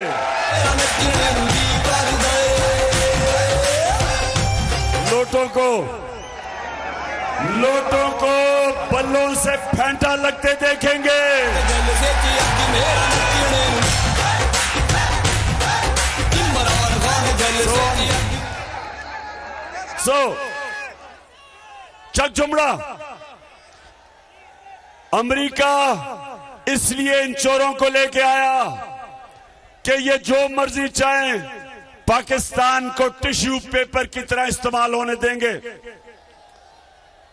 लोटों को बल्लों से फेंटा लगते देखेंगे। चक जुमड़ा अमेरिका इसलिए इन चोरों को लेके आया कि ये जो मर्जी चाहें पाकिस्तान को टिश्यू पेपर की तरह इस्तेमाल होने देंगे।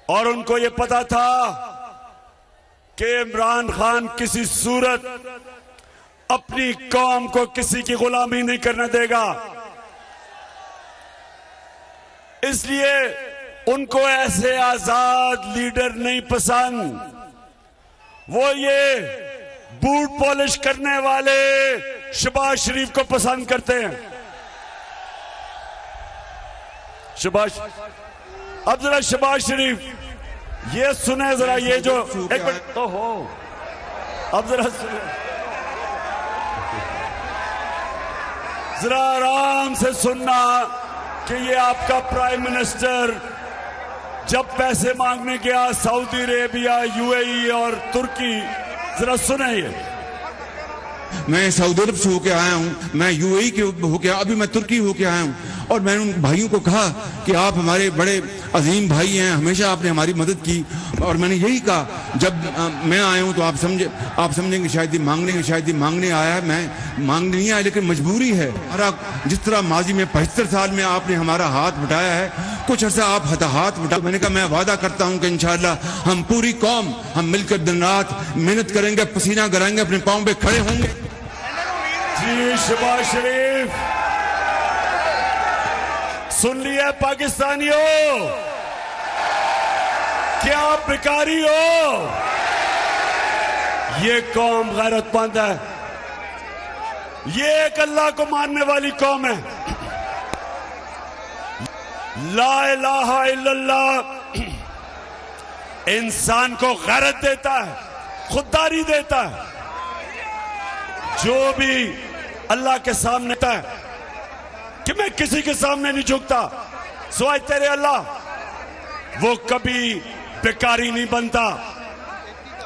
और उनको ये पता था कि इमरान खान किसी सूरत अपनी कौम को किसी की गुलामी नहीं करने देगा। इसलिए उनको ऐसे आजाद लीडर नहीं पसंद। वो ये बूट पॉलिश करने वाले शहबाज शरीफ को पसंद करते हैं। शहबाज, अब जरा शहबाज शरीफ ये सुने जरा, ये जो एक मिनट तो हो, अब जरा सुने, जरा आराम से सुनना कि ये आपका प्राइम मिनिस्टर जब पैसे मांगने गया सऊदी अरेबिया, यूएई और तुर्की, जरा सुने ये। मैं सऊदी अरब से होके आया हूँ, मैं यूएई के होके, अभी मैं तुर्की होके आया हूँ। और मैंने उन भाइयों को कहा कि आप हमारे बड़े अजीम भाई हैं, हमेशा आपने हमारी मदद की। और मैंने यही कहा जब मैं आया हूँ तो आप समझेंगे शायद ही मांगने आया। मैं मांगने नहीं आया, लेकिन मजबूरी है। हमारा जिस तरह माजी में 75 साल में आपने हमारा हाथ बटाया है, कुछ अर्सा आप हाथ बटा। मैंने कहा मैं वादा करता हूँ कि इंशाअल्लाह हम पूरी कौम हम मिलकर दिन रात मेहनत करेंगे, पसीना गराएंगे, अपने पाँव पे खड़े होंगे। जी शहबाज शरीफ, सुन लिया पाकिस्तानियों, क्या आप भिखारी हो? ये कौम गैरतमंद है, ये एक अल्लाह को मानने वाली कौम है। ला इलाहा इल्लल्लाह इंसान को गैरत देता है, खुददारी देता है। जो भी अल्लाह के सामने था कि मैं किसी के सामने नहीं झुकता सिवाय तेरे अल्लाह, वो कभी बेकारी नहीं बनता।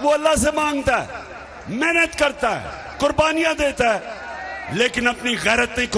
वो अल्लाह से मांगता है, मेहनत करता है, कुर्बानियां देता है, लेकिन अपनी गैरत नहीं खो